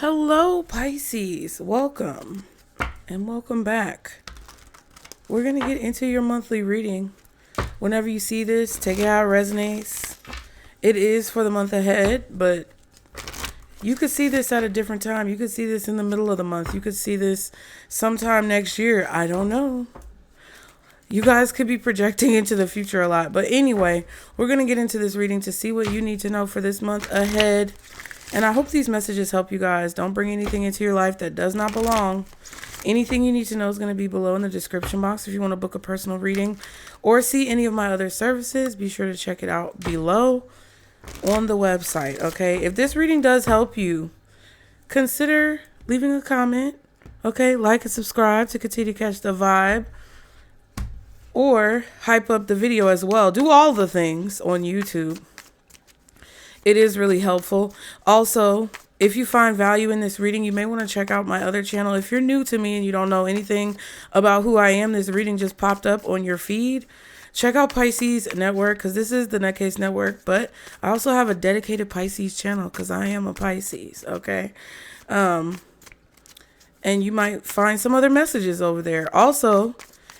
Hello, Pisces. Welcome and welcome back. We're going to get into your monthly reading. Whenever you see this, take it how it resonates. It is for the month ahead, but you could see this at a different time. You could see this in the middle of the month. You could see this sometime next year. I don't know. You guys could be projecting into the future a lot. But anyway, we're going to get into this reading to see what you need to know for this month ahead. And I hope these messages help you guys. Don't bring anything into your life that does not belong. Anything you need to know is going to be below in the description box. If you want to book a personal reading or see any of my other services, be sure to check it out below on the website, okay? If this reading does help you, consider leaving a comment, okay? Like and subscribe to continue to catch the vibe. Or hype up the video as well. Do all the things on YouTube. It is really helpful. Also, if you find value in this reading, you may want to check out my other channel. If you're new to me and you don't know anything about who I am, this reading just popped up on your feed. Check out Pisces Network because this is the Nutcase Network. But I also have a dedicated Pisces channel because I am a Pisces, okay? And you might find some other messages over there. Also,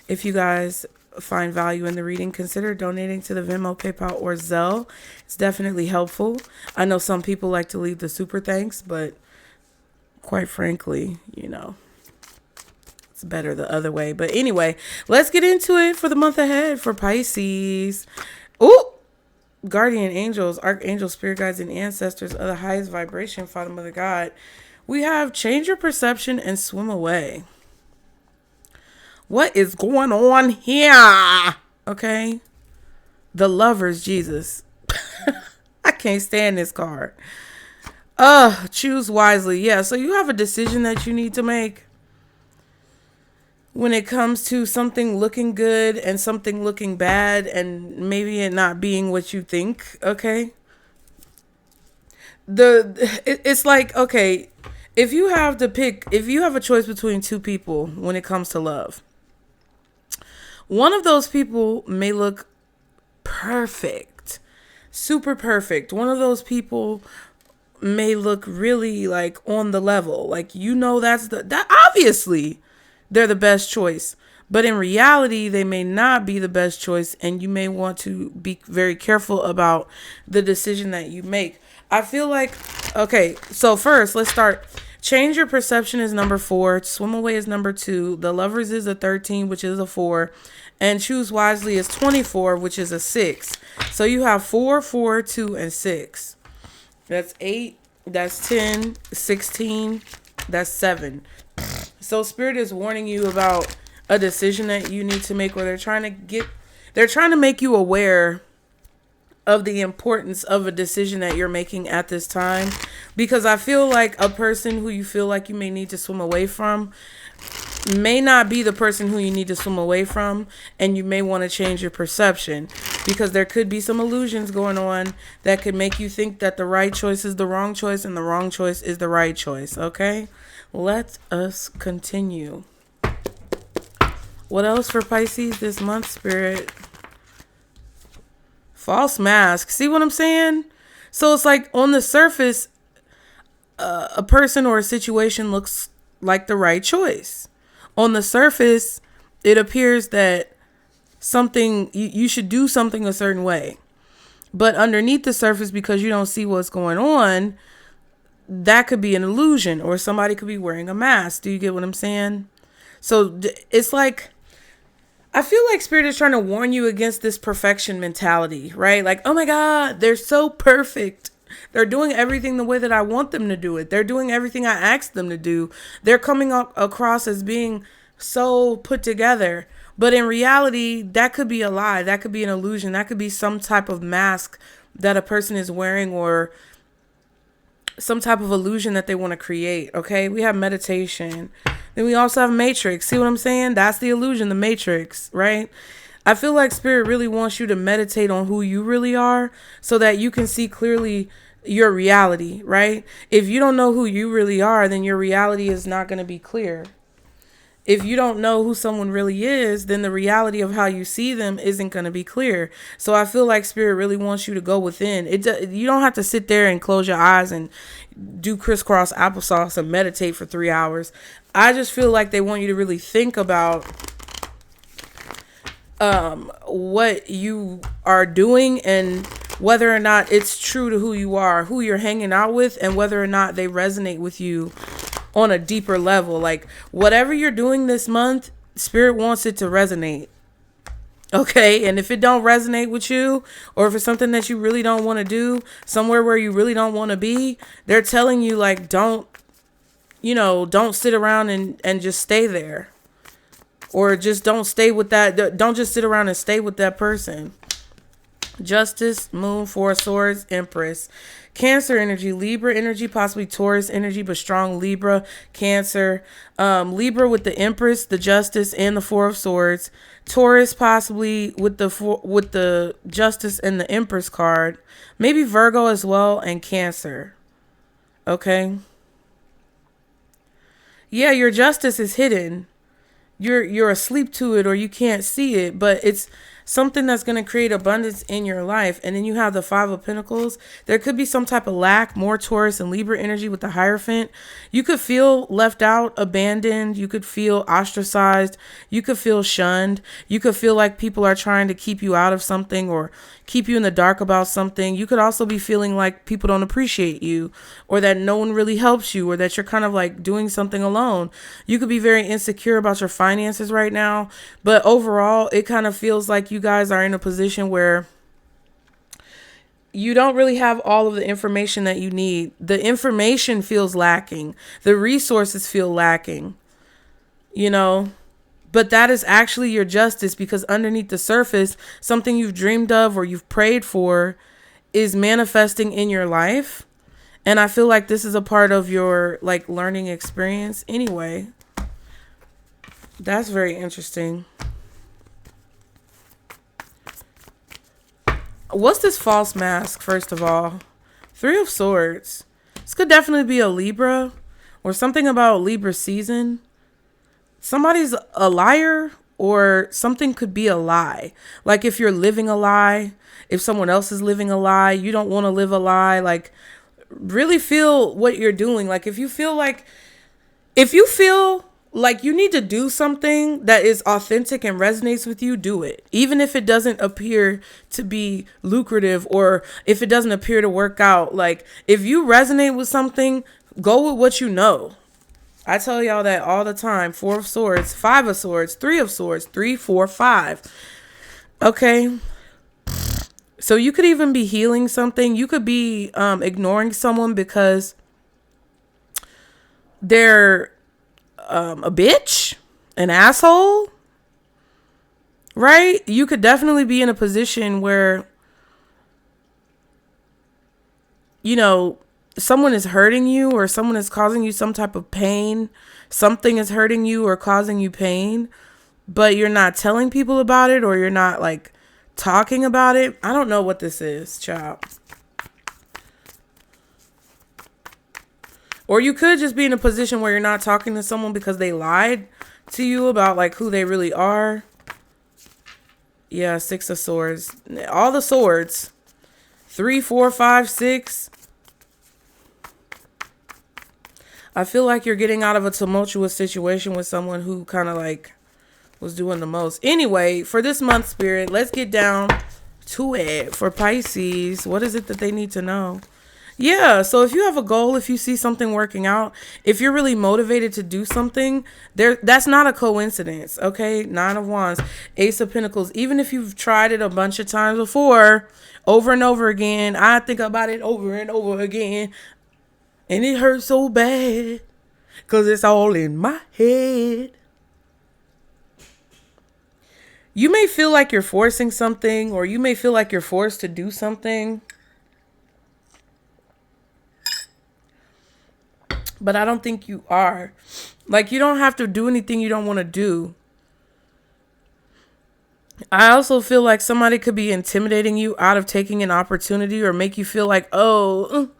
if you guys find value in the reading, consider donating to the Venmo, PayPal, or Zelle. It's definitely helpful. I know some people like to leave the super thanks, but quite frankly, you know, it's better the other way. But anyway, let's get into it for the month ahead for Pisces. Ooh, guardian angels, archangels, spirit guides, and ancestors of the highest vibration, Father, Mother, God. We have change your perception and swim away. What is going on here? Okay. The Lovers, Jesus. I can't stand this card. Choose wisely. Yeah, so you have a decision that you need to make when it comes to something looking good and something looking bad and maybe it not being what you think, okay? It's like, okay, if you have a choice between two people when it comes to love, one of those people may look perfect, super perfect. One of those people may look really like on the level. Like, you know, that obviously they're the best choice. But in reality, they may not be the best choice. And you may want to be very careful about the decision that you make. I feel like, okay, so first let's start. Change your perception is number 4. Swim away is number 2. The Lovers is a 13, which is a 4. And choose wisely is 24, which is a 6. So you have 4, 4, 2, and 6. That's 8. That's 10. 16. That's 7. So Spirit is warning you about a decision that you need to make, where they're trying to make you aware of the importance of a decision that you're making at this time. Because I feel like a person who you feel like you may need to swim away from may not be the person who you need to swim away from, and you may want to change your perception because there could be some illusions going on that could make you think that the right choice is the wrong choice and the wrong choice is the right choice, okay? Let us continue. What else for Pisces this month, Spirit? False mask. See what I'm saying? So it's like on the surface, a person or a situation looks like the right choice. On the surface, it appears that something, you should do something a certain way. But underneath the surface, because you don't see what's going on, that could be an illusion, or somebody could be wearing a mask. Do you get what I'm saying? So it's like, I feel like Spirit is trying to warn you against this perfection mentality, right? Like, oh my God, they're so perfect. They're doing everything the way that I want them to do it. They're doing everything I asked them to do. They're coming across as being so put together. But in reality, that could be a lie. That could be an illusion. That could be some type of mask that a person is wearing, or some type of illusion that they want to create. Okay, we have meditation. Then we also have matrix. See what I'm saying? That's the illusion, the matrix, right? I feel like Spirit really wants you to meditate on who you really are so that you can see clearly your reality, right? If you don't know who you really are, then your reality is not going to be clear. if you don't know who someone really is, then the reality of how you see them isn't going to be clear. So I feel like Spirit really wants you to go within. You don't have to sit there and close your eyes and do crisscross applesauce and meditate for 3 hours. I just feel like they want you to really think about what you are doing and whether or not it's true to who you are, who you're hanging out with, and whether or not they resonate with you on a deeper level. Like, whatever you're doing this month, Spirit wants it to resonate. Okay, and if it don't resonate with you, or if it's something that you really don't want to do, somewhere where you really don't want to be, they're telling you, like, don't sit around and just stay there. Or just don't stay with that. Don't just sit around and stay with that person. Justice, Moon, Four of Swords, Empress. Cancer energy, Libra energy, possibly Taurus energy, but strong Libra, Cancer. Libra with the Empress, the Justice, and the Four of Swords. Taurus possibly with the Justice and the Empress card. Maybe Virgo as well, and Cancer. Okay. Yeah, your Justice is hidden. You're asleep to it, or you can't see it, but it's something that's going to create abundance in your life. And then you have the Five of Pentacles. There could be some type of lack, more Taurus and Libra energy with the Hierophant. You could feel left out, abandoned. You could feel ostracized. You could feel shunned. You could feel like people are trying to keep you out of something or keep you in the dark about something. You could also be feeling like people don't appreciate you, or that no one really helps you, or that you're kind of like doing something alone. You could be very insecure about your finances right now, but overall it kind of feels like you guys are in a position where you don't really have all of the information that you need. The information feels lacking. The resources feel lacking, but that is actually your Justice, because underneath the surface, something you've dreamed of or you've prayed for is manifesting in your life. And I feel like this is a part of your like learning experience anyway. That's very interesting. What's this false mask, first of all? Three of Swords. This could definitely be a Libra or something about Libra season. Somebody's a liar, or something could be a lie. Like if you're living a lie, if someone else is living a lie, you don't want to live a lie. Like, really feel what you're doing. Like if you feel like you need to do something that is authentic and resonates with you, do it. Even if it doesn't appear to be lucrative, or if it doesn't appear to work out. Like, if you resonate with something, go with what you know. I tell y'all that all the time. Four of Swords, Five of Swords, Three of Swords, 3, 4, 5. Okay. So you could even be healing something. You could be ignoring someone because they're a bitch, an asshole, right? You could definitely be in a position where, someone is hurting you, or someone is causing you some type of pain. Something is hurting you or causing you pain, but you're not telling people about it, or you're not like talking about it. I don't know what this is, child. Or you could just be in a position where you're not talking to someone because they lied to you about like who they really are. Yeah, Six of Swords. All the swords. 3, 4, 5, 6. I feel like you're getting out of a tumultuous situation with someone who kind of like was doing the most. Anyway, for this month, Spirit, let's get down to it for Pisces. What is it that they need to know? Yeah, so if you have a goal, if you see something working out, if you're really motivated to do something, that's not a coincidence, okay? 9 of Wands, Ace of Pentacles. Even if you've tried it a bunch of times before, over and over again, I think about it over and over again, and it hurts so bad because it's all in my head. You may feel like you're forcing something, or you may feel like you're forced to do something, but I don't think you are. Like, you don't have to do anything you don't want to do. I also feel like somebody could be intimidating you out of taking an opportunity, or make you feel like, oh,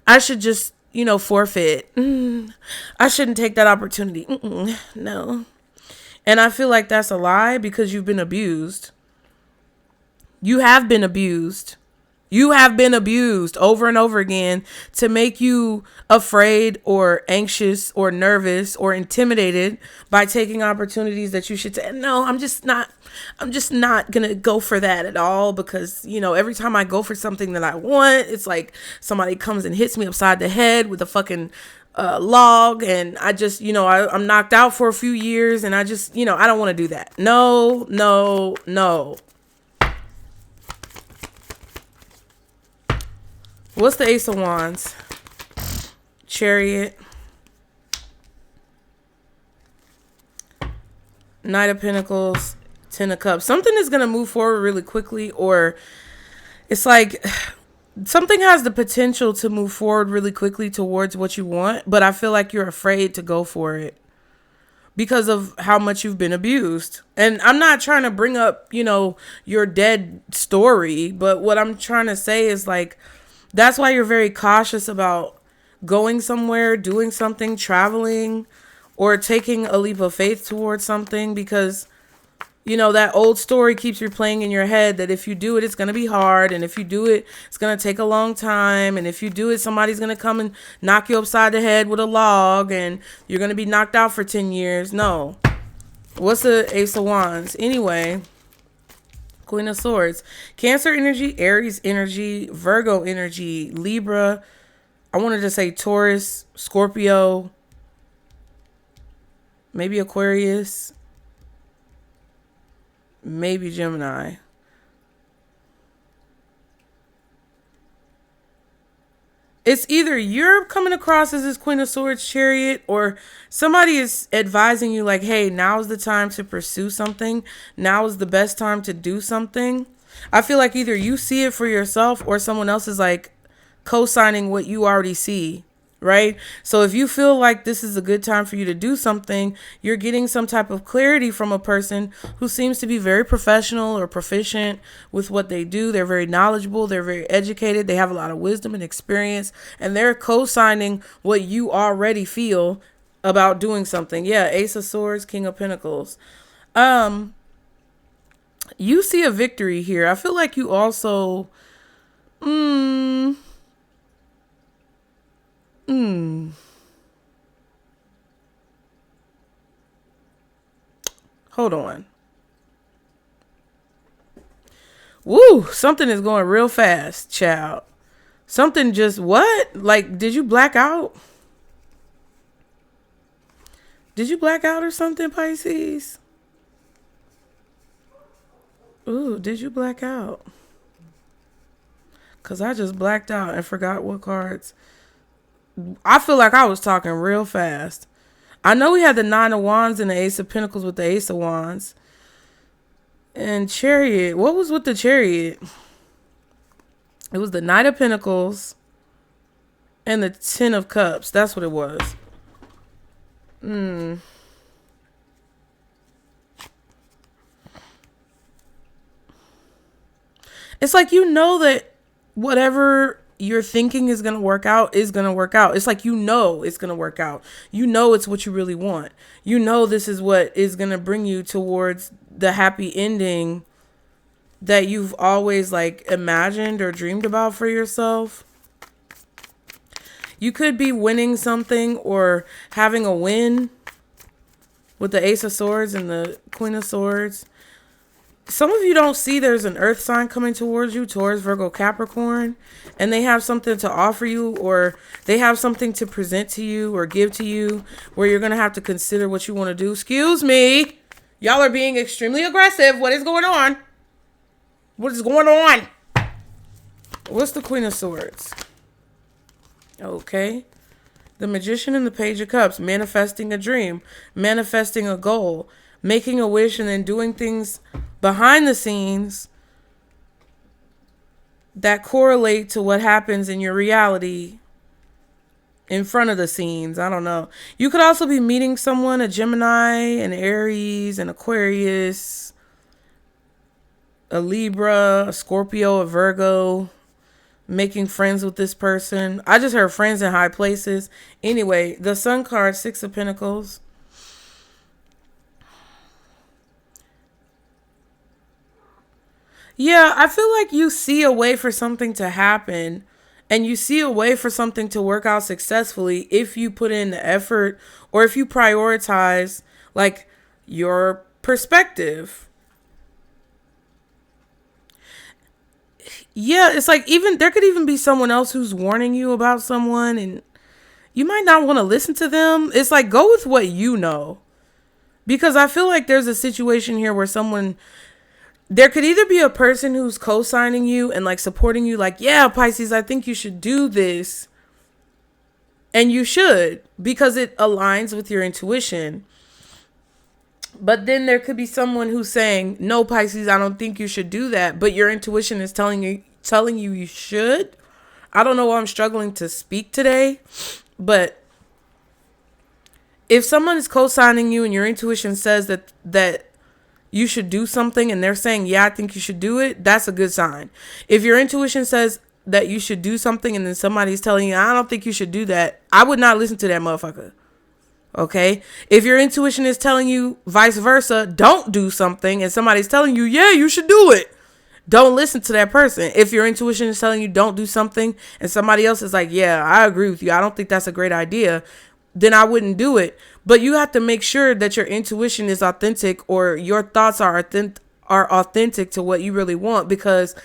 I should just, forfeit. I shouldn't take that opportunity. No. And I feel like that's a lie because you've been abused. You have been abused. You have been abused over and over again to make you afraid or anxious or nervous or intimidated by taking opportunities that you should take. No, I'm just not going to go for that at all because, you know, every time I go for something that I want, it's like somebody comes and hits me upside the head with a fucking log, and I just, you know, I'm knocked out for a few years, and I just, you know, I don't want to do that. No, no, no. What's the Ace of Wands? Chariot. Knight of Pentacles. Ten of Cups. Something is going to move forward really quickly, or it's like something has the potential to move forward really quickly towards what you want, but I feel like you're afraid to go for it because of how much you've been abused. And I'm not trying to bring up, you know, your dead story, but what I'm trying to say is like, that's why you're very cautious about going somewhere, doing something, traveling, or taking a leap of faith towards something because, you know, that old story keeps replaying in your head that if you do it, it's going to be hard. And if you do it, it's going to take a long time. And if you do it, somebody's going to come and knock you upside the head with a log and you're going to be knocked out for 10 years. No. What's the Ace of Wands? Anyway, Queen of Swords, Cancer energy, Aries energy, Virgo energy, Libra. I wanted to say Taurus, Scorpio, maybe Aquarius, maybe Gemini. It's either you're coming across as this Queen of Swords Chariot, or somebody is advising you like, hey, now's the time to pursue something. Now is the best time to do something. I feel like either you see it for yourself or someone else is like co-signing what you already see. Right? So if you feel like this is a good time for you to do something, you're getting some type of clarity from a person who seems to be very professional or proficient with what they do. They're very knowledgeable. They're very educated. They have a lot of wisdom and experience, and they're co-signing what you already feel about doing something. Yeah. Ace of Swords, King of Pentacles. You see a victory here. I feel like you also, hold on. Woo, something is going real fast, child. Something just, what? Like, did you black out? Did you black out or something, Pisces? Ooh, did you black out? Because I just blacked out and forgot what cards. I feel like I was talking real fast. I know we had the Nine of Wands and the Ace of Pentacles with the Ace of Wands. And Chariot. What was with the Chariot? It was the Knight of Pentacles and the Ten of Cups. That's what it was. It's like, you know that whatever you're thinking is going to work out is going to work out. It's like, you know, it's going to work out. You know, it's what you really want. You know, this is what is going to bring you towards the happy ending that you've always like imagined or dreamed about for yourself. You could be winning something or having a win with the Ace of Swords and the Queen of Swords. Some of you don't see there's an earth sign coming towards you, Taurus, Virgo, Capricorn, and they have something to offer you, or they have something to present to you or give to you where you're going to have to consider what you want to do. Excuse me. Y'all are being extremely aggressive. What is going on? What is going on? What's the Queen of Swords? Okay. The Magician and the Page of Cups, manifesting a dream, manifesting a goal, making a wish, and then doing things behind the scenes that correlate to what happens in your reality in front of the scenes. I don't know. You could also be meeting someone, a Gemini, an Aries, an Aquarius, a Libra, a Scorpio, a Virgo, making friends with this person. I just heard friends in high places. Anyway, the Sun card, Six of Pentacles. Yeah, I feel like you see a way for something to happen and you see a way for something to work out successfully if you put in the effort or if you prioritize like your perspective. Yeah, it's like even there could even be someone else who's warning you about someone and you might not want to listen to them. It's like go with what you know. Because I feel like there's a situation here where someone there could either be a person who's co-signing you and like supporting you like, yeah, Pisces, I think you should do this. And you should because it aligns with your intuition. But then there could be someone who's saying, no, Pisces, I don't think you should do that. But your intuition is telling you should. I don't know why I'm struggling to speak today. But if someone is co-signing you and your intuition says that you should do something and they're saying, yeah, I think you should do it, that's a good sign. If your intuition says that you should do something and then somebody's telling you, I don't think you should do that, I would not listen to that motherfucker. Okay? If your intuition is telling you vice versa, don't do something and somebody's telling you, yeah, you should do it, don't listen to that person. If your intuition is telling you don't do something and somebody else is like, yeah, I agree with you, I don't think that's a great idea, then I wouldn't do it. But you have to make sure that your intuition is authentic or your thoughts are authentic to what you really want, because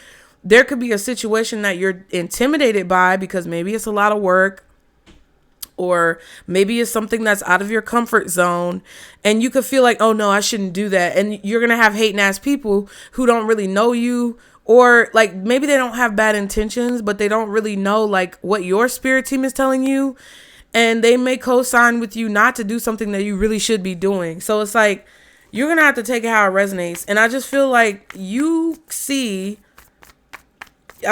there could be a situation that you're intimidated by because maybe it's a lot of work or maybe it's something that's out of your comfort zone and you could feel like, oh no, I shouldn't do that. And you're going to have hating ass people who don't really know you, or like maybe they don't have bad intentions, but they don't really know like what your spirit team is telling you. And they may co-sign with you not to do something that you really should be doing. So it's like, you're going to have to take it how it resonates. And I just feel like I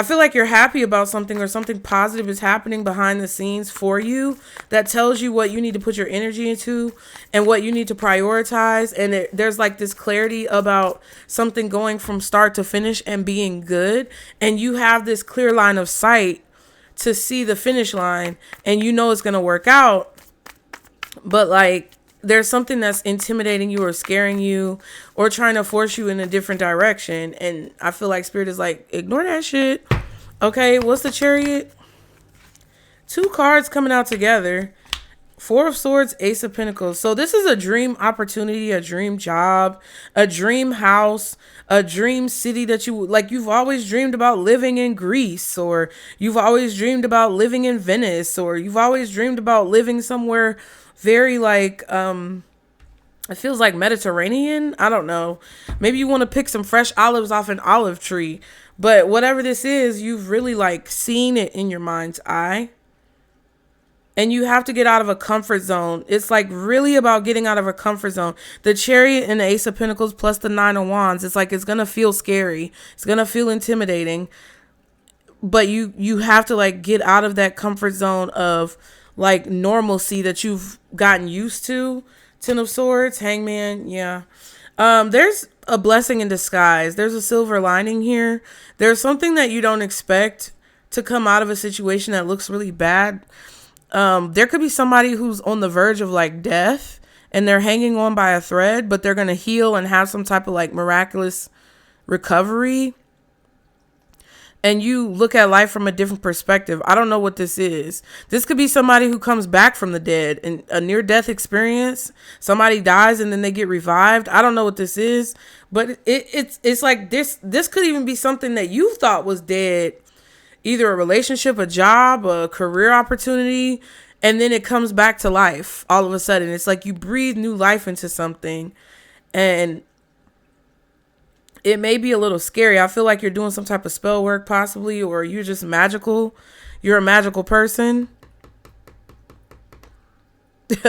feel like you're happy about something or something positive is happening behind the scenes for you that tells you what you need to put your energy into and what you need to prioritize. And there's like this clarity about something going from start to finish and being good. And you have this clear line of sight to see the finish line and you know it's going to work out, but like there's something that's intimidating you or scaring you or trying to force you in a different direction. And I feel like spirit is like, ignore that shit. Okay, what's the Chariot? 2 cards coming out together. 4 of Swords, Ace of Pentacles. So this is a dream opportunity, a dream job, a dream house, a dream city that you've always dreamed about living in Greece, or you've always dreamed about living in Venice, or you've always dreamed about living somewhere very like, it feels like Mediterranean. I don't know. Maybe you want to pick some fresh olives off an olive tree, but whatever this is, you've really like seen it in your mind's eye. And you have to get out of a comfort zone. It's like really about getting out of a comfort zone. The Chariot and the Ace of Pentacles plus the 9 of Wands. It's like it's going to feel scary. It's going to feel intimidating. But you have to like get out of that comfort zone of like normalcy that you've gotten used to. 10 of Swords, Hangman. Yeah. There's a blessing in disguise. There's a silver lining here. There's something that you don't expect to come out of a situation that looks really bad. There could be somebody who's on the verge of like death and they're hanging on by a thread, but they're going to heal and have some type of like miraculous recovery. And you look at life from a different perspective. I don't know what this is. This could be somebody who comes back from the dead and a near death experience. Somebody dies and then they get revived. I don't know what this is, but it's like this could even be something that you thought was dead. Either a relationship, a job, a career opportunity, and then it comes back to life all of a sudden. It's like you breathe new life into something, and it may be a little scary. I feel like you're doing some type of spell work possibly, or you're just magical. You're a magical person.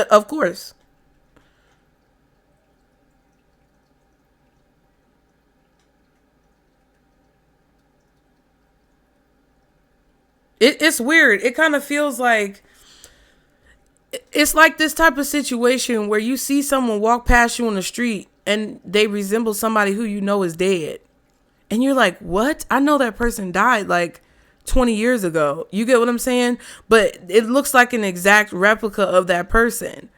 Of course. It's weird. It kind of feels like it's like this type of situation where you see someone walk past you on the street and they resemble somebody who you know is dead. And you're like, what? I know that person died like 20 years ago. You get what I'm saying? But it looks like an exact replica of that person.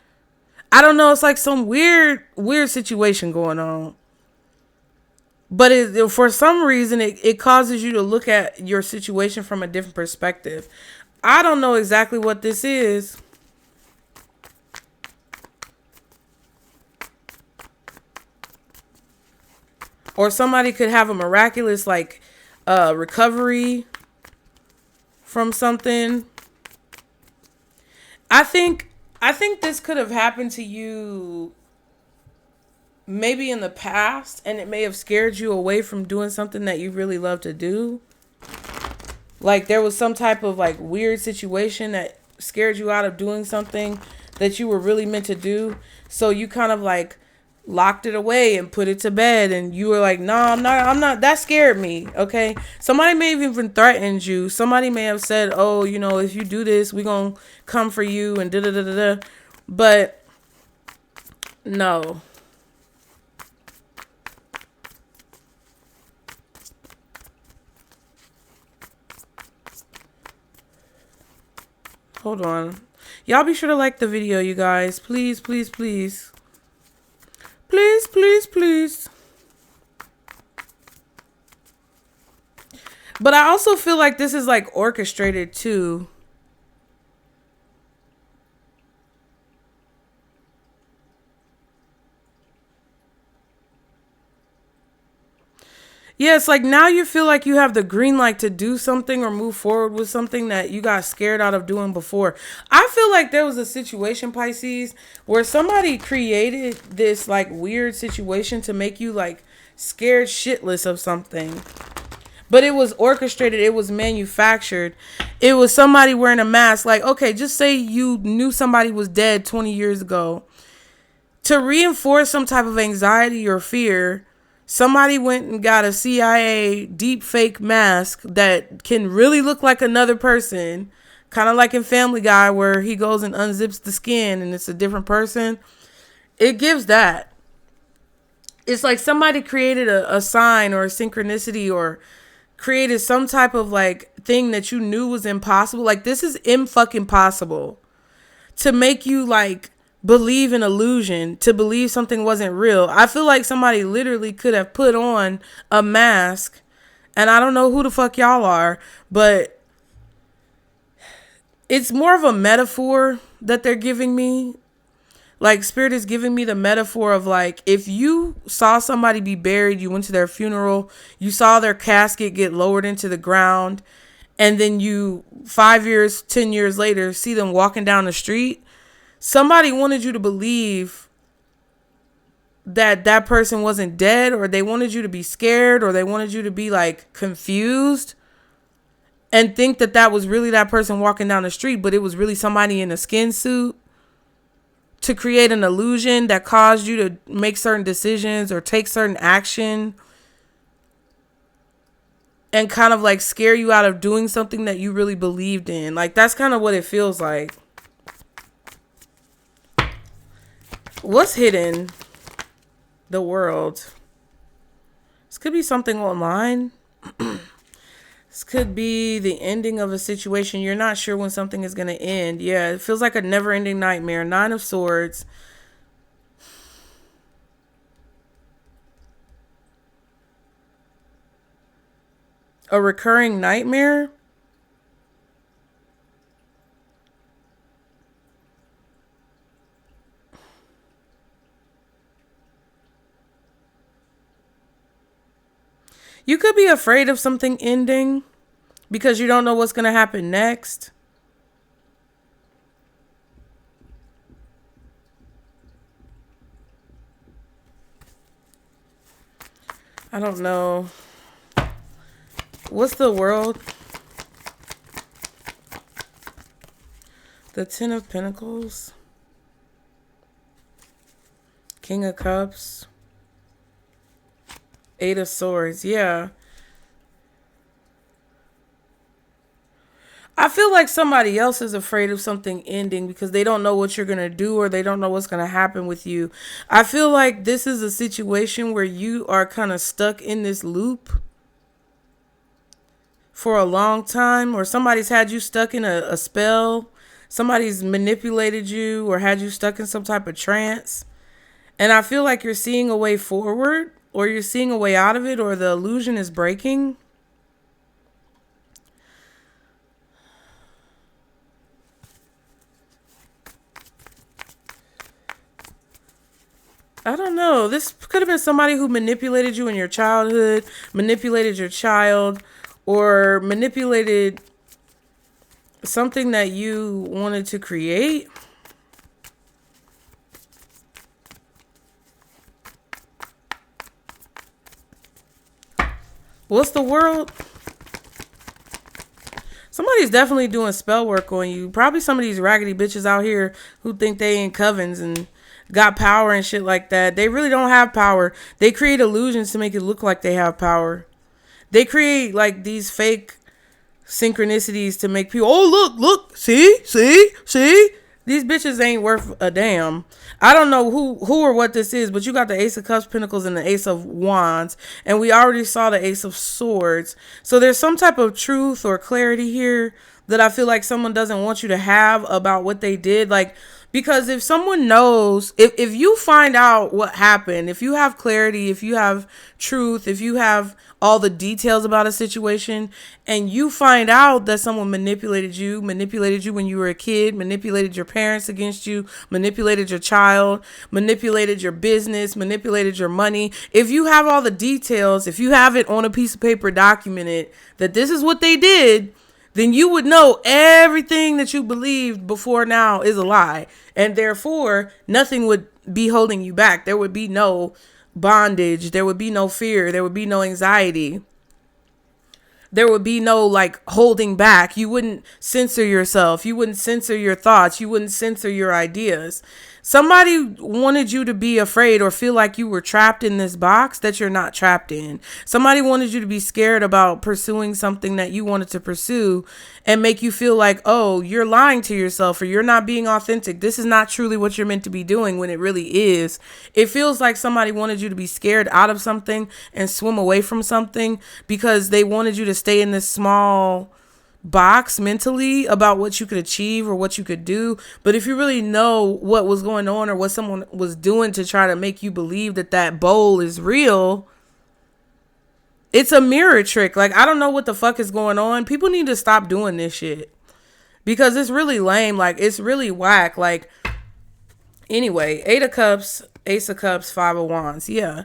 I don't know. It's like some weird situation going on. But for some reason, it causes you to look at your situation from a different perspective. I don't know exactly what this is. Or somebody could have a miraculous, like, recovery from something. I think this could have happened to you maybe in the past, and it may have scared you away from doing something that you really love to do. Like there was some type of like weird situation that scared you out of doing something that you were really meant to do. So you kind of like locked it away and put it to bed, and you were like, no, I'm not, that scared me. Okay. Somebody may have even threatened you. Somebody may have said, oh, you know, if you do this, we're going to come for you and da da da da da. But no. Hold on. Y'all be sure to like the video, you guys. Please, please, please. Please, please, please. But I also feel like this is like orchestrated too. Yeah, it's like now you feel like you have the green light to do something or move forward with something that you got scared out of doing before. I feel like there was a situation, Pisces, where somebody created this like weird situation to make you like scared shitless of something. But it was orchestrated. It was manufactured. It was somebody wearing a mask. Like, okay, just say you knew somebody was dead 20 years ago. To reinforce some type of anxiety or fear, somebody went and got a CIA deep fake mask that can really look like another person. Kind of like in Family Guy where he goes and unzips the skin and it's a different person. It gives that. It's like somebody created a sign or a synchronicity or created some type of like thing that you knew was impossible. Like this is fucking possible to make you like believe in illusion, to believe something wasn't real. I feel like somebody literally could have put on a mask, and I don't know who the fuck y'all are, but it's more of a metaphor that they're giving me. Like Spirit is giving me the metaphor of like, if you saw somebody be buried, you went to their funeral, you saw their casket get lowered into the ground, and then you 5 years, 10 years later, see them walking down the street. Somebody wanted you to believe that that person wasn't dead, or they wanted you to be scared, or they wanted you to be like confused and think that that was really that person walking down the street, but it was really somebody in a skin suit to create an illusion that caused you to make certain decisions or take certain action and kind of like scare you out of doing something that you really believed in. Like that's kind of what it feels like. What's hidden? The world. This could be something online. This could be the ending of a situation. You're not sure when something is going to end. Yeah, it feels like a never-ending nightmare. 9 of Swords. A recurring nightmare. You could be afraid of something ending because you don't know what's going to happen next. I don't know. What's the world? The 10 of Pentacles. King of Cups. 8 of Swords. Yeah. I feel like somebody else is afraid of something ending because they don't know what you're going to do or they don't know what's going to happen with you. I feel like this is a situation where you are kind of stuck in this loop for a long time, or somebody's had you stuck in a spell. Somebody's manipulated you or had you stuck in some type of trance. And I feel like you're seeing a way forward. or you're seeing a way out of it, or the illusion is breaking. I don't know. This could have been somebody who manipulated you in your childhood, manipulated your child, or manipulated something that you wanted to create. What's the world? Somebody's definitely doing spell work on you. Probably some of these raggedy bitches out here who think they in covens and got power and shit like that. They really don't have power. They create illusions to make it look like they have power. They create like these fake synchronicities to make people, oh, look, see. These bitches ain't worth a damn. I don't know who or what this is, but you got the Ace of Cups, Pentacles, and the Ace of Wands. And we already saw the Ace of Swords. So there's some type of truth or clarity here that I feel like someone doesn't want you to have about what they did. Like, because if someone knows, if you find out what happened, if you have clarity, if you have truth, if you have all the details about a situation, and you find out that someone manipulated you when you were a kid, manipulated your parents against you, manipulated your child, manipulated your business, manipulated your money. If you have all the details, if you have it on a piece of paper documented that this is what they did, then you would know everything that you believed before now is a lie. And therefore, nothing would be holding you back. There would be no bondage. There would be no fear. There would be no anxiety. There would be no like holding back. You wouldn't censor yourself. You wouldn't censor your thoughts. You wouldn't censor your ideas. Somebody wanted you to be afraid or feel like you were trapped in this box that you're not trapped in. Somebody wanted you to be scared about pursuing something that you wanted to pursue and make you feel like, oh, you're lying to yourself or you're not being authentic. This is not truly what you're meant to be doing when it really is. It feels like somebody wanted you to be scared out of something and swim away from something because they wanted you to stay in this small box mentally about what you could achieve or what you could do. But if you really know what was going on or what someone was doing to try to make you believe that that bowl is real, it's a mirror trick. Like, I don't know what the fuck is going on. People need to stop doing this shit because it's really lame. Like, it's really whack. Like, anyway, 8 of Cups, Ace of Cups, 5 of Wands. Yeah.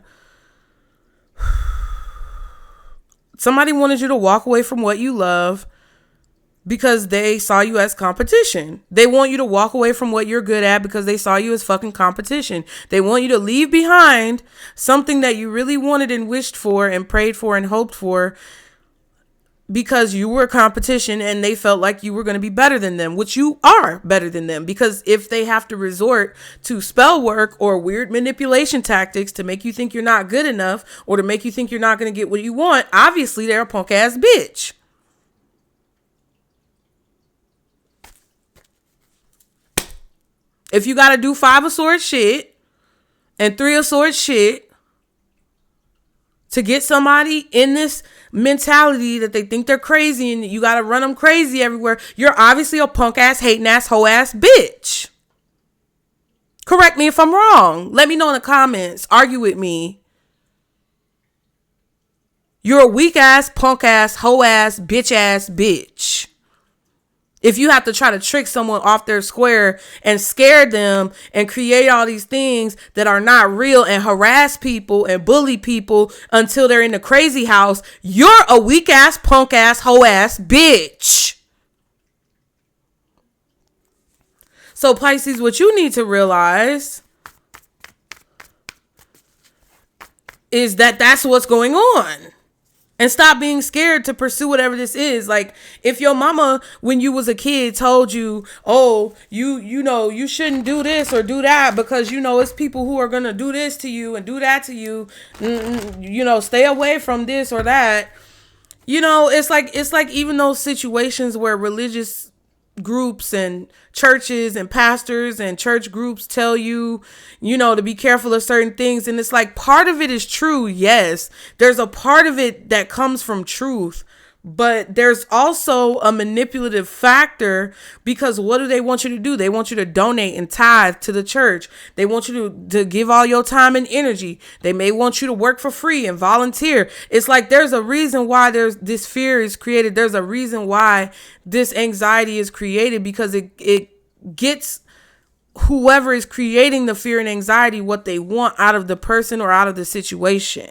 Somebody wanted you to walk away from what you love because they saw you as competition. They want you to walk away from what you're good at because they saw you as fucking competition. They want you to leave behind something that you really wanted and wished for and prayed for and hoped for because you were competition and they felt like you were going to be better than them, which you are better than them. Because if they have to resort to spell work or weird manipulation tactics to make you think you're not good enough or to make you think you're not going to get what you want, obviously they're a punk ass bitch. If you got to do 5 of Swords shit and 3 of Swords shit to get somebody in this mentality that they think they're crazy and you got to run them crazy everywhere, you're obviously a punk ass, hating ass, hoe ass bitch. Correct me if I'm wrong. Let me know in the comments. Argue with me. You're a weak ass, punk ass, hoe ass, bitch. If you have to try to trick someone off their square and scare them and create all these things that are not real and harass people and bully people until they're in the crazy house, you're a weak ass, punk ass, hoe ass bitch. So Pisces, what you need to realize is that that's what's going on. And stop being scared to pursue whatever this is. Like, if your mama, when you was a kid, told you, oh, you know, you shouldn't do this or do that because, you know, it's people who are going to do this to you and do that to you. You know, stay away from this or that. You know, it's like even those situations where religious groups and churches and pastors and church groups tell you, you know, to be careful of certain things. And it's like part of it is true. Yes, there's a part of it that comes from truth. But there's also a manipulative factor, because what do they want you to do? They want you to donate and tithe to the church. They want you to give all your time and energy. They may want you to work for free and volunteer. It's like there's a reason why there's this fear is created. There's a reason why this anxiety is created, because it gets whoever is creating the fear and anxiety what they want out of the person or out of the situation.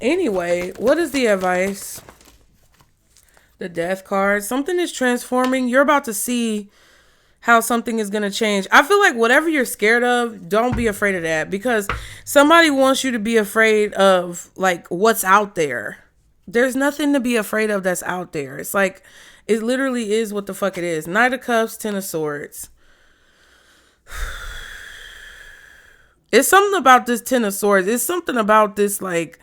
Anyway, what is the advice? The death card. Something is transforming. You're about to see how something is going to change. I feel like whatever you're scared of, don't be afraid of that, because somebody wants you to be afraid of like what's out there. There's nothing to be afraid of that's out there. It's like, it literally is what the fuck it is. Knight of Cups, Ten of Swords. It's something about this Ten of Swords. It's something about this, like,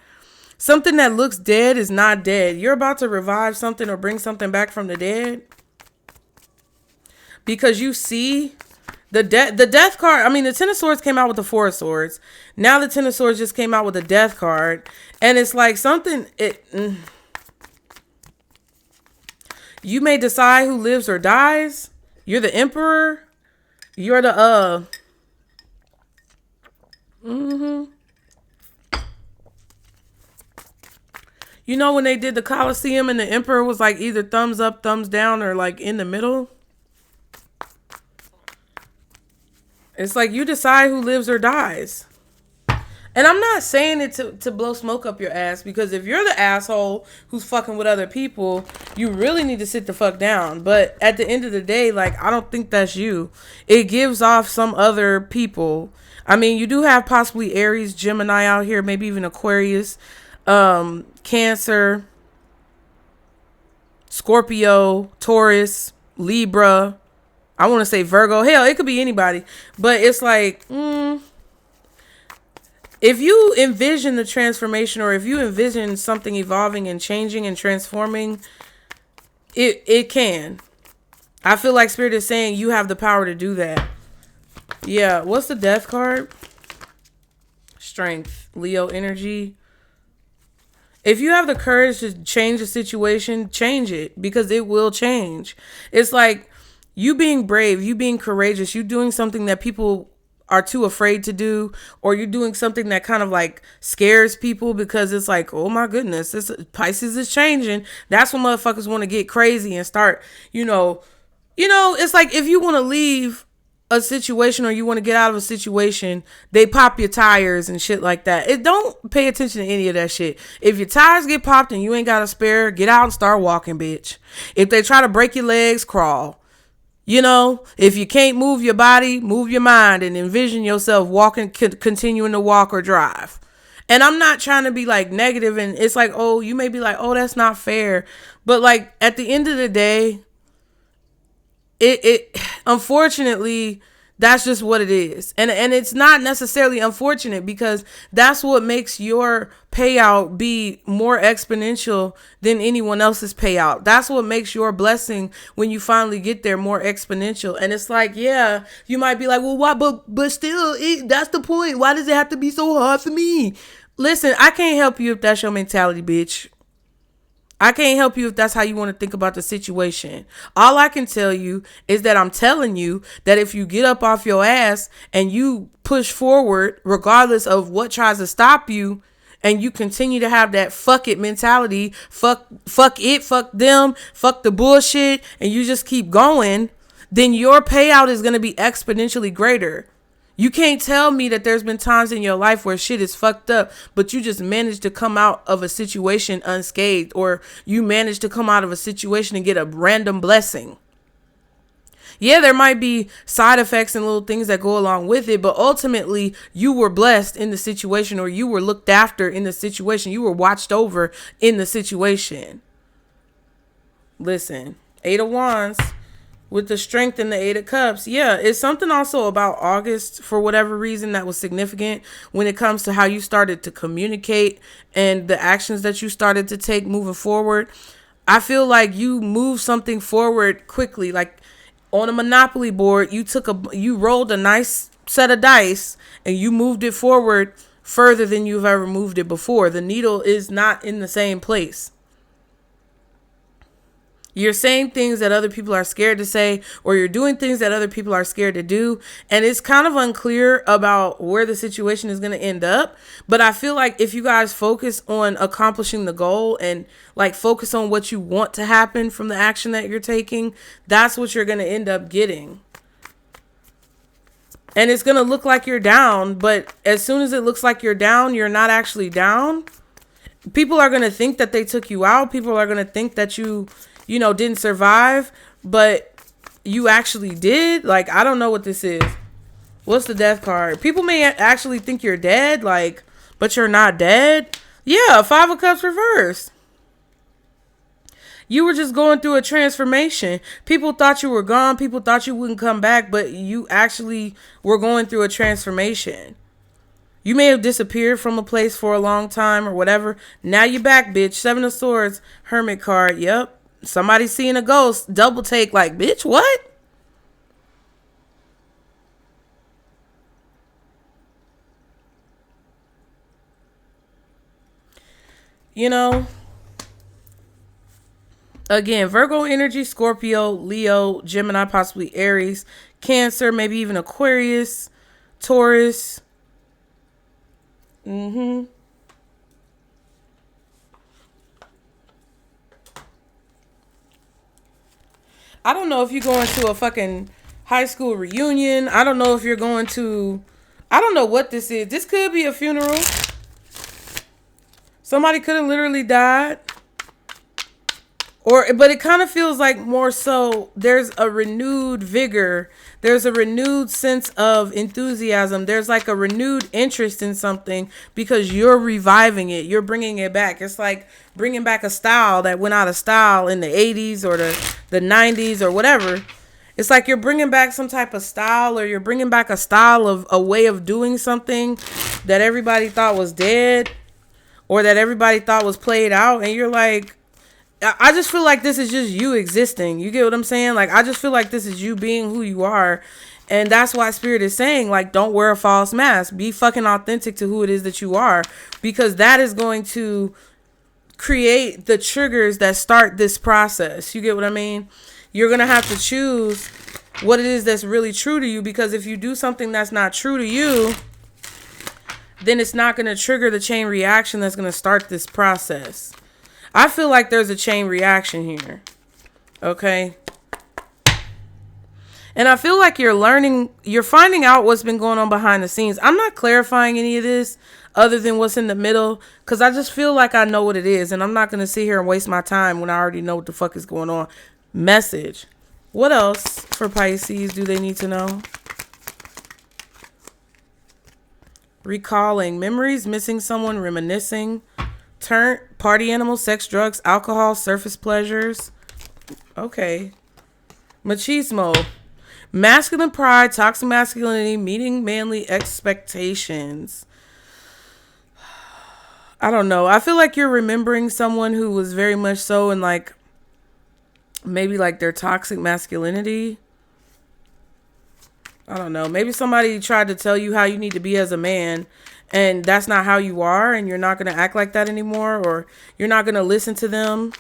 something that looks dead is not dead. You're about to revive something or bring something back from the dead. Because you see the death card. I mean, the Ten of Swords came out with the Four of Swords. Now the Ten of Swords just came out with the death card. And it's like something, you may decide who lives or dies. You're the Emperor. You're the, You know when they did the Colosseum and the Emperor was like either thumbs up, thumbs down, or like in the middle? It's like you decide who lives or dies. And I'm not saying it to blow smoke up your ass, because if you're the asshole who's fucking with other people, you really need to sit the fuck down. But at the end of the day, like, I don't think that's you. It gives off some other people. I mean, you do have possibly Aries, Gemini out here, maybe even Aquarius, Cancer, Scorpio, Taurus, Libra. I want to say Virgo. Hell, it could be anybody. But it's like, if you envision the transformation, or if you envision something evolving and changing and transforming, it can. I feel like Spirit is saying you have the power to do that. Yeah. What's the death card? Strength. Leo energy. If you have the courage to change the situation, change it, because it will change. It's like you being brave, you being courageous, you doing something that people are too afraid to do, or you're doing something that kind of like scares people, because it's like, oh my goodness, this Pisces is changing. That's when motherfuckers want to get crazy and start, it's like if you want to leave a situation or you want to get out of a situation, they pop your tires and shit like that. Don't pay attention to any of that shit. If your tires get popped and you ain't got a spare, get out and start walking, bitch. If they try to break your legs, crawl. If you can't move your body, move your mind and envision yourself walking, continuing to walk or drive. And I'm not trying to be like negative, and it's like, oh, you may be like, oh, that's not fair. But like at the end of the day, it unfortunately, that's just what it is. And it's not necessarily unfortunate, because that's what makes your payout be more exponential than anyone else's payout. That's what makes your blessing, when you finally get there, more exponential. And it's like, yeah, you might be like, well, why? But still, that's the point. Why does it have to be so hard for me? Listen, I can't help you if that's your mentality, bitch. I can't help you if that's how you want to think about the situation. All I can tell you is that I'm telling you that if you get up off your ass and you push forward, regardless of what tries to stop you, and you continue to have that fuck it mentality, fuck it, fuck them, fuck the bullshit, and you just keep going, then your payout is going to be exponentially greater. You can't tell me that there's been times in your life where shit is fucked up, but you just managed to come out of a situation unscathed, or you managed to come out of a situation and get a random blessing. Yeah, there might be side effects and little things that go along with it, but ultimately you were blessed in the situation, or you were looked after in the situation. You were watched over in the situation. Listen, Eight of Wands with the Strength and the Eight of Cups. Yeah, it's something also about August, for whatever reason, that was significant when it comes to how you started to communicate and the actions that you started to take moving forward. I feel like you moved something forward quickly. Like on a Monopoly board, you rolled a nice set of dice and you moved it forward further than you've ever moved it before. The needle is not in the same place. You're saying things that other people are scared to say, or you're doing things that other people are scared to do. And it's kind of unclear about where the situation is going to end up. But I feel like if you guys focus on accomplishing the goal and like focus on what you want to happen from the action that you're taking, that's what you're going to end up getting. And it's going to look like you're down. But as soon as it looks like you're down, you're not actually down. People are going to think that they took you out. People are going to think that you didn't survive, but you actually did. Like, I don't know what this is. What's the death card? People may actually think you're dead, like, but you're not dead. Yeah, 5 of Cups reversed. You were just going through a transformation. People thought you were gone. People thought you wouldn't come back, but you actually were going through a transformation. You may have disappeared from a place for a long time or whatever. Now you're back, bitch. 7 of Swords, Hermit card. Yep. Somebody seeing a ghost. Double take like, bitch, what? You know, again, Virgo energy, Scorpio, Leo, Gemini, possibly Aries, Cancer, maybe even Aquarius, Taurus. I don't know if you're going to a fucking high school reunion. I don't know if you're going to, I don't know what this is. This could be a funeral. Somebody could have literally died. But it kind of feels like more so there's a renewed vigor. There's a renewed sense of enthusiasm. There's like a renewed interest in something because you're reviving it. You're bringing it back. It's like bringing back a style that went out of style in the 80s or the 90s or whatever. It's like you're bringing back some type of style, or you're bringing back a style of a way of doing something that everybody thought was dead or that everybody thought was played out. And you're like, I just feel like this is just you existing. You get what I'm saying? Like, I just feel like this is you being who you are. And that's why Spirit is saying, like, don't wear a false mask. Be fucking authentic to who it is that you are. Because that is going to create the triggers that start this process. You get what I mean? You're going to have to choose what it is that's really true to you. Because if you do something that's not true to you, then it's not going to trigger the chain reaction that's going to start this process. I feel like there's a chain reaction here. Okay. And I feel like you're finding out what's been going on behind the scenes. I'm not clarifying any of this other than what's in the middle, because I just feel like I know what it is. And I'm not going to sit here and waste my time when I already know what the fuck is going on. Message. What else for Pisces do they need to know? Recalling memories, missing someone, reminiscing. Turn, party animals, sex, drugs, alcohol, surface pleasures. Okay. Machismo. Masculine pride, toxic masculinity, meeting manly expectations. I don't know. I feel like you're remembering someone who was very much so in like, maybe like their toxic masculinity. I don't know. Maybe somebody tried to tell you how you need to be as a man, and that's not how you are, and you're not going to act like that anymore, or you're not going to listen to them.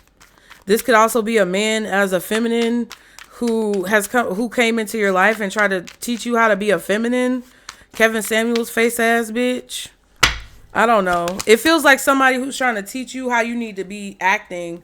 This could also be a man as a feminine who came into your life and tried to teach you how to be a feminine. Kevin Samuels face ass bitch. I don't know. It feels like somebody who's trying to teach you how you need to be acting,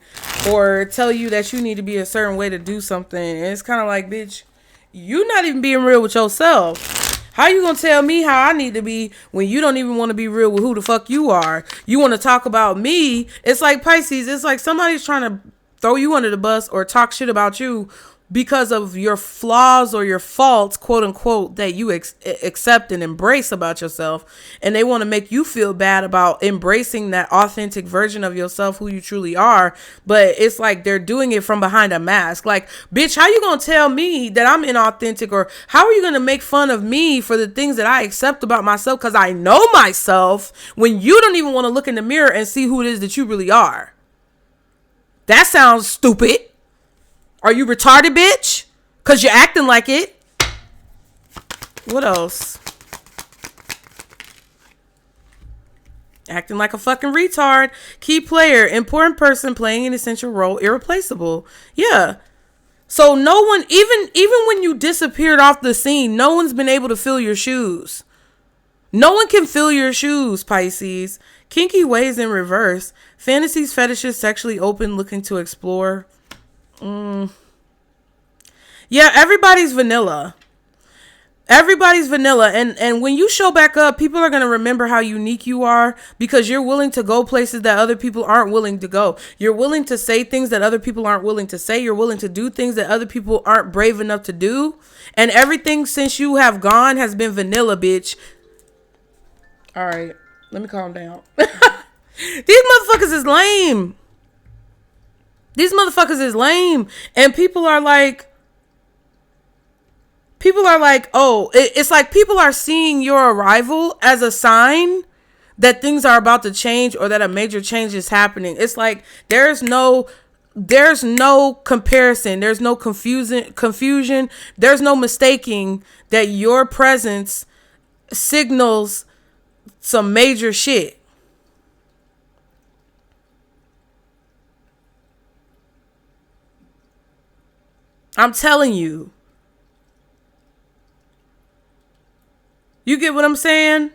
or tell you that you need to be a certain way to do something. And it's kind of like, bitch, you not even being real with yourself. How you gonna tell me how I need to be when you don't even want to be real with who the fuck you are? You want to talk about me. It's like Pisces. It's like somebody's trying to throw you under the bus or talk shit about you because of your flaws or your faults, quote unquote, that you accept and embrace about yourself. And they want to make you feel bad about embracing that authentic version of yourself, who you truly are. But it's like they're doing it from behind a mask. Like, bitch, how you going to tell me that I'm inauthentic? Or how are you going to make fun of me for the things that I accept about myself? Because I know myself, when you don't even want to look in the mirror and see who it is that you really are. That sounds stupid. Are you retarded, bitch? Because you're acting like it. What else? Acting like a fucking retard. Key player, important person playing an essential role, irreplaceable. Yeah. So no one, even when you disappeared off the scene, no one's been able to fill your shoes. No one can fill your shoes, Pisces. Kinky ways in reverse. Fantasies, fetishes, sexually open, looking to explore. Yeah, everybody's vanilla. Everybody's vanilla. And when you show back up, people are going to remember how unique you are because you're willing to go places that other people aren't willing to go. You're willing to say things that other people aren't willing to say. You're willing to do things that other people aren't brave enough to do. And everything since you have gone has been vanilla, bitch. All right, let me calm down. These motherfuckers is lame. These motherfuckers is lame. And people are like, oh, it's like people are seeing your arrival as a sign that things are about to change or that a major change is happening. It's like there's no comparison. There's no confusion. There's no mistaking that your presence signals some major shit. I'm telling you. You get what I'm saying?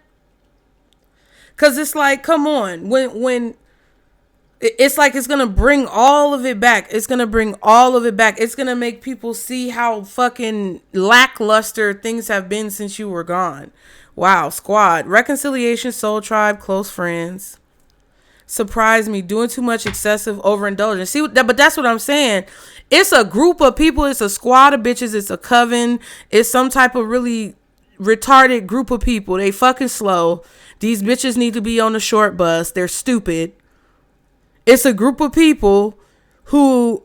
Cause it's like, come on, when it's like it's gonna bring all of it back. It's gonna bring all of it back. It's gonna make people see how fucking lackluster things have been since you were gone. Wow, squad. Reconciliation, soul tribe, close friends. Surprise me, doing too much excessive overindulgence. See, but that's what I'm saying. It's a group of people. It's a squad of bitches. It's a coven. It's some type of really retarded group of people. They fucking slow. These bitches need to be on the short bus. They're stupid. It's a group of people who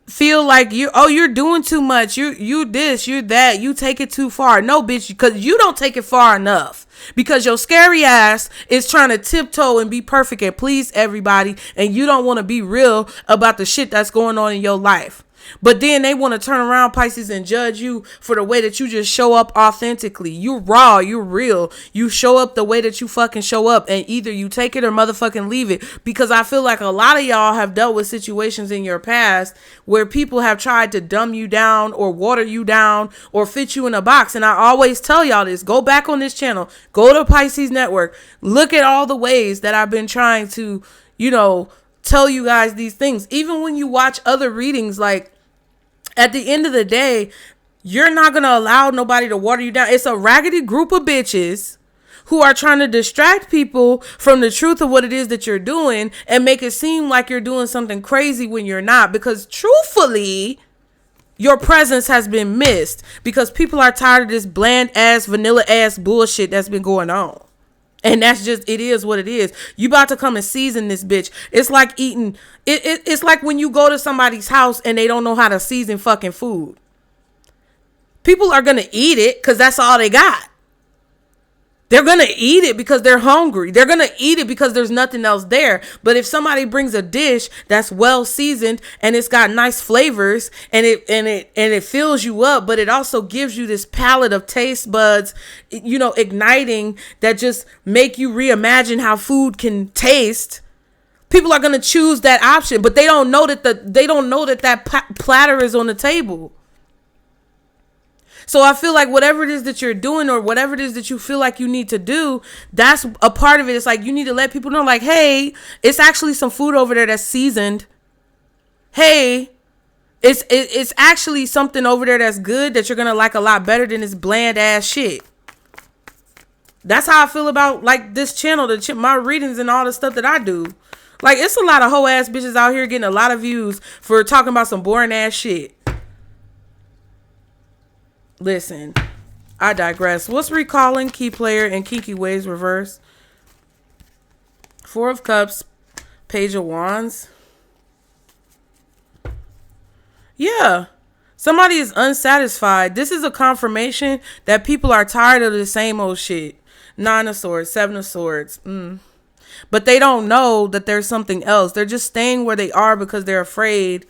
feel like you're doing too much. You this, you that, you take it too far. No, bitch, because you don't take it far enough. Because your scary ass is trying to tiptoe and be perfect and please everybody, and you don't want to be real about the shit that's going on in your life. But then they want to turn around, Pisces, and judge you for the way that you just show up authentically. You're raw. You're real. You show up the way that you fucking show up, and either you take it or motherfucking leave it. Because I feel like a lot of y'all have dealt with situations in your past where people have tried to dumb you down or water you down or fit you in a box. And I always tell y'all this. Go back on this channel. Go to Pisces Network. Look at all the ways that I've been trying to, tell you guys these things. Even when you watch other readings, like, at the end of the day, you're not going to allow nobody to water you down. It's a raggedy group of bitches who are trying to distract people from the truth of what it is that you're doing and make it seem like you're doing something crazy when you're not. Because truthfully, your presence has been missed because people are tired of this bland ass, vanilla ass bullshit that's been going on. And that's just, it is what it is. You about to come and season this bitch. It's like eating, it's like when you go to somebody's house and they don't know how to season fucking food. People are going to eat it because that's all they got. They're going to eat it because they're hungry. They're going to eat it because there's nothing else there. But if somebody brings a dish that's well seasoned and it's got nice flavors and it fills you up, but it also gives you this palette of taste buds, igniting that just make you reimagine how food can taste. People are going to choose that option, but they don't know that platter is on the table. So I feel like whatever it is that you're doing or whatever it is that you feel like you need to do, that's a part of it. It's like you need to let people know, like, hey, it's actually some food over there that's seasoned. Hey, it's actually something over there that's good that you're going to like a lot better than this bland ass shit. That's how I feel about like this channel, my readings and all the stuff that I do. Like, it's a lot of hoe ass bitches out here getting a lot of views for talking about some boring ass shit. Listen, I digress. What's recalling, key player, and kinky ways reverse? Four of Cups, Page of Wands. Yeah. Somebody is unsatisfied. This is a confirmation that people are tired of the same old shit. Nine of Swords, Seven of Swords. But they don't know that there's something else. They're just staying where they are because they're afraid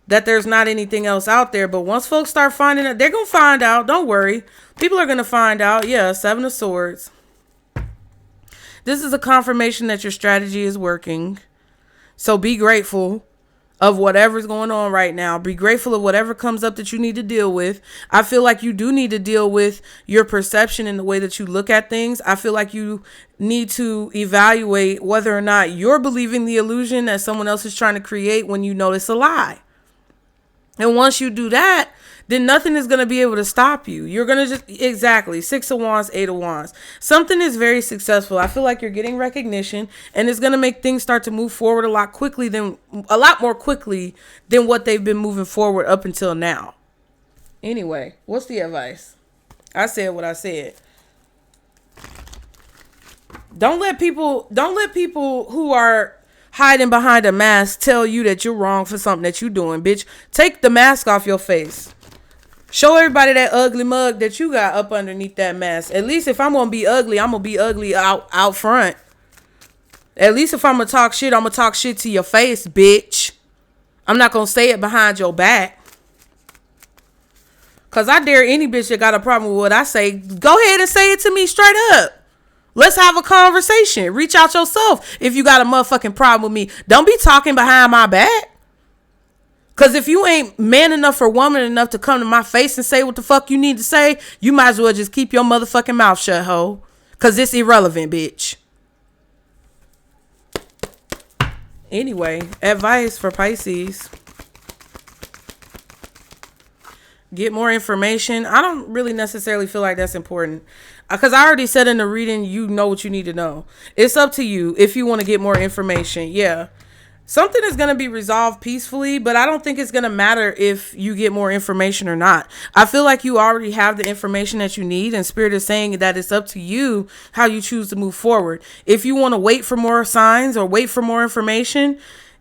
that there's not anything else out there. But once folks start finding it, they're going to find out. Don't worry. People are going to find out. Yeah, Seven of Swords. This is a confirmation that your strategy is working. So be grateful of whatever's going on right now. Be grateful of whatever comes up that you need to deal with. I feel like you do need to deal with your perception and the way that you look at things. I feel like you need to evaluate whether or not you're believing the illusion that someone else is trying to create when you know it's a lie. And once you do that, then nothing is going to be able to stop you. You're going to just, exactly, 6 of Wands, 8 of Wands. Something is very successful. I feel like you're getting recognition, and it's going to make things start to move forward a lot more quickly than what they've been moving forward up until now. Anyway, what's the advice? I said what I said. Don't let people who are hiding behind a mask tell you that you're wrong for something that you're doing, bitch. Take the mask off your face. Show everybody that ugly mug that you got up underneath that mask. At least if I'm going to be ugly, I'm going to be ugly out front. At least if I'm going to talk shit, I'm going to talk shit to your face, bitch. I'm not going to say it behind your back. Because I dare any bitch that got a problem with what I say, go ahead and say it to me straight up. Let's have a conversation. Reach out yourself if you got a motherfucking problem with me. Don't be talking behind my back. Because if you ain't man enough or woman enough to come to my face and say what the fuck you need to say, you might as well just keep your motherfucking mouth shut, ho. Because it's irrelevant, bitch. Anyway, advice for Pisces. Get more information. I don't really necessarily feel like that's important. Because I already said in the reading, you know what you need to know. It's up to you if you want to get more information. Yeah. Something is going to be resolved peacefully, but I don't think it's going to matter if you get more information or not. I feel like you already have the information that you need, and Spirit is saying that it's up to you how you choose to move forward. If you want to wait for more signs or wait for more information,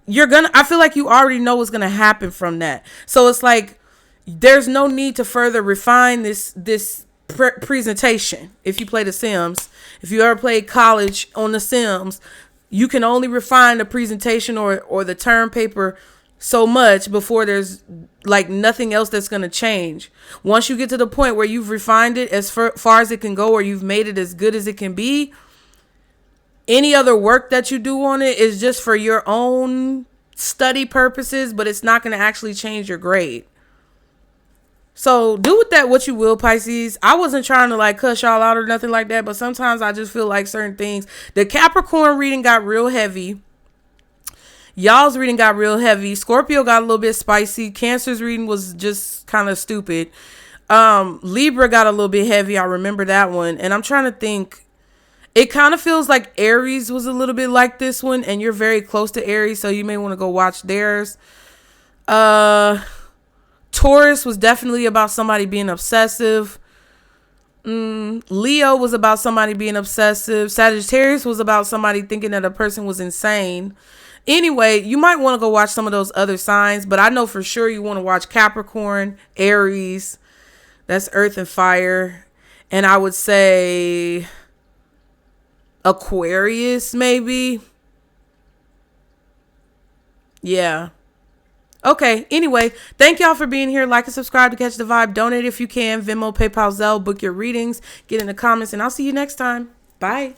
I feel like you already know what's going to happen from that. So it's like, there's no need to further refine this presentation. If you play The Sims, if you ever played college on The Sims, you can only refine the presentation or the term paper so much before there's like nothing else that's going to change. Once you get to the point where you've refined it as far as it can go, or you've made it as good as it can be, any other work that you do on it is just for your own study purposes, but it's not going to actually change your grade. So do with that what you will, Pisces. I wasn't trying to like cuss y'all out or nothing like that, but sometimes I just feel like certain things. The Capricorn reading got real heavy. Y'all's reading got real heavy. Scorpio got a little bit spicy. Cancer's reading was just kind of stupid. Libra got a little bit heavy. I remember that one. And I'm trying to think. It kind of feels like Aries was a little bit like this one, and you're very close to Aries, so you may want to go watch theirs. Taurus was definitely about somebody being obsessive. Leo was about somebody being obsessive. Sagittarius was about somebody thinking that a person was insane. Anyway, you might want to go watch some of those other signs, but I know for sure you want to watch Capricorn, Aries. That's earth and fire. And I would say Aquarius, maybe. Yeah. Okay, anyway, thank y'all for being here. Like and subscribe to catch the vibe. Donate if you can. Venmo, PayPal, Zelle. Book your readings. Get in the comments, and I'll see you next time. Bye.